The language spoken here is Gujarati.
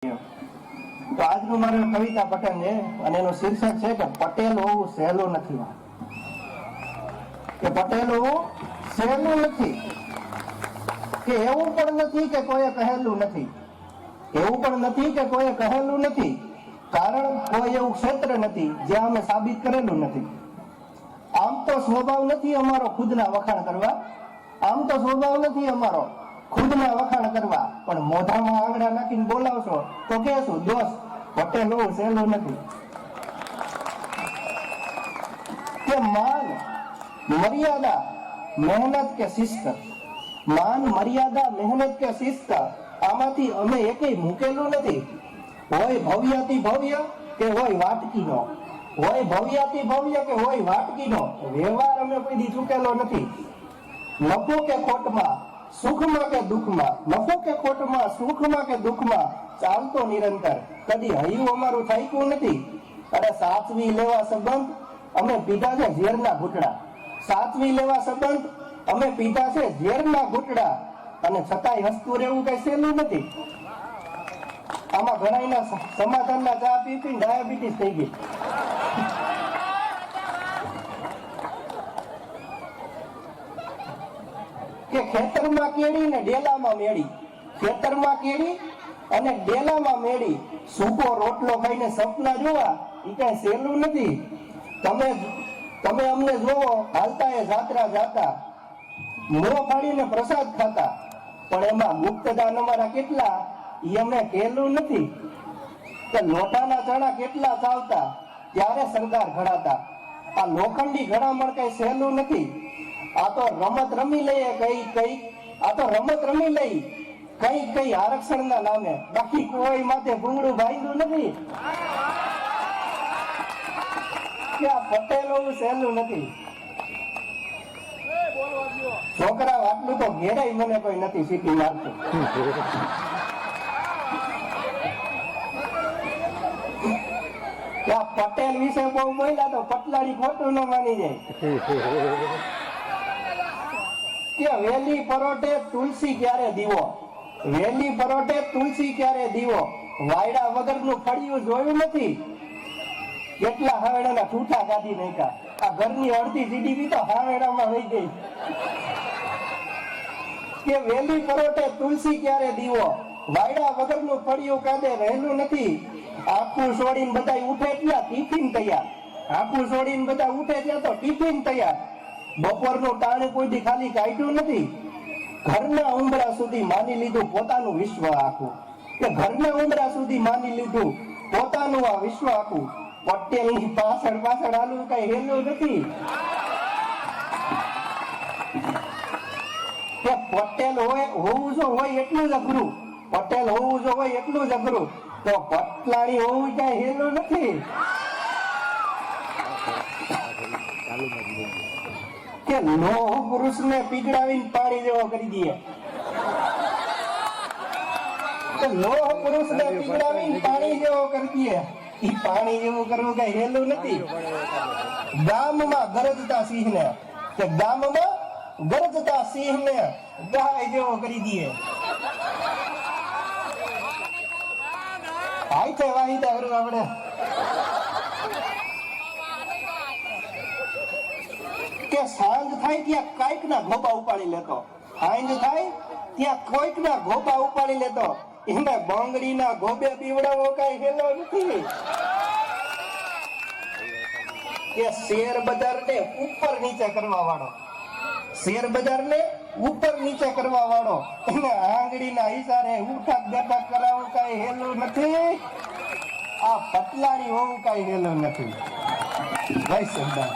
તો આજનું મારું કવિતા પઠન છે અને એનું શીર્ષક છે કે પટેલ હોવું સહેલું નથી. કે પટેલ હોવું સહેલું નથી, કે એવું પણ નથી કે કોઈએ કહેલું નથી, એવું પણ નથી કે કોઈએ કહેલું નથી, કારણ કોઈ એવું ક્ષેત્ર નથી જ્યાં અમે સાબિત કરેલું નથી. આમ તો સ્વભાવ નથી અમારો ખુદના વખાણ કરવા, આમ તો સ્વભાવ નથી અમારો ખુદના વખાણ કરવા, પણ મોઢામાં આંગળા નાખીને બોલાવશો તો કહેશું દોસ્ત પટેલ હોવું સહેલું નથી. કે માન મર્યાદા મહેનત કે શિસ્ત, માન મર્યાદા મહેનત કે શિસ્ત આમાંથી અમે એકેય મૂકેલું નથી. હોય ભવ્યાતિ ભવ્ય કે હોય વાટકીનો, હોય ભવ્યાતિ ભવ્ય કે હોય વાટકીનો વ્યવહાર અમે કોઈ દી ચૂકેલો નથી. નફો કે ખોટમાં, સુખમાં કે દુઃખમાં, નફો કે ખોટમાં, સુખમાં કે દુઃખમાં ચાલતો નિરંતર, કદી હૈયું અમારું થાક્યું નથી. અને સાચવી લેવા સંબંધ અમે પીધા છે ઝેરના ઘૂંટડા, સાચવી લેવા સંબંધ અમે પીધા છે ઝેરના ઘૂંટડા, અને છતાંય હસતું રહેવું કઈ સહેલું નથી. આમાં ઘણા સમાધાનના ચા પી પી ડાયાબિટીસ થઈ ગઈ. કે ખેતરમાં કેળી ને ડેલામાં મેળી, ખેતરમાં કેળી અને ડેલામાં મેળી, સૂકો રોટલો ખાઈને સપના જોવા એ કઈ સહેલું નથી. તમે અમને જોવો હાલતા એ જાત્રા જાતા, મોં ફાડીને પ્રસાદ ખાતા, પણ એમાં ગુપ્તદાન અમારા કેટલા એ અમને કહેલું નથી. કે લોટાના ચણા કેટલા ચાવતા ત્યારે સરદાર ઘડાતા, આ લોખંડી ઘડામણ કઈ સહેલું નથી. આ તો રમત રમી લઈએ કઈ આ તો રમત રમી લઈ કઈ આરક્ષણ ના નામે, બાકી કોઈ માથે ભૂંગળું ભાંગ્યું નથી. કે આ પટેલ હોવું સહેલું નથી. છોકરા આટલું તો ઘેરાય મને કોઈ નથી સીટી મારતું. પટેલ વિશે બહુ બોલ્યા તો પટલાડી ખોટું ન માની જાય. કે વેલી પરોઠે તુલસી ક્યારે દીવો, વેલી પરોઠે તુલસી ક્યારે દીવો, વાયડા વગરનું ફળિયું જોયું નથી. કેટલા હાવેડાના ઠૂઠા કાઢી નાખ્યા, આ ઘરની અડધી જીડીપી તો હાવેડામાં વહી ગઈ. કે વેલી પરોઠે તુલસી ક્યારે દીવો, વાયડા વગરનું ફળિયું કાઢે રહેલું નથી. આખું છોડીને બધા ઉઠે ત્યાં ટિફિન તૈયાર, આખું છોડીને બધા ઉઠે ત્યાં તો ટિફિન તૈયાર. બપોરનું ટાણું કોઈ દી ખાલી કાઢ્યું નથી. ઘરના ઉંબરા સુધી માની લીધું પોતાનું વિશ્વ આખું, કે ઘરના ઉંબરા સુધી માની લીધું પોતાનું આ વિશ્વ આખું. પટેલની પાછળ હાલવું કઈ હેલું નથી. કે પટેલ હોવું જો હોય એટલું જ અઘરું, પટેલ હોવું જો હોય એટલું જ અઘરું, તો પટલાણી હોવું કઈ હેલું નથી. કે લોહ પુરુષ ને પીગળાવીને પાણી જેવો કરી દે, કે લોહ પુરુષ ને પીગળાવીને પાણી જેવો કરી દે, ઈ પાણી જેવું કરવું કઈ હેલું નથી. ગામમાં ગરજતા સિંહ ને, કે ગામમાં ગરજતા સિંહ ને ગાય જેવો કરી દે. હાઈથે વાહિદા કરું આપણે. કે સાંજ થાય ત્યાં કાઈક ના ગોબા ઉપાડી લેતો, સાંજ થાય ત્યાં કોઈક ના ગોબા ઉપાડી લેતો, એને બંગડી ના ગોબે બીવડાવો કઈ હેલો નથી. કે શેર બજાર ને ઉપર નીચે કરવા વાળો, શેર બજાર ને ઉપર નીચે કરવા વાળો, એને આંગળી ના ઈશારે ઉઠક બેઠક કરાવવું કઈ હેલું નથી. આ પટલાણી હોવું કઈ હેલું નથી. જય સરદાર.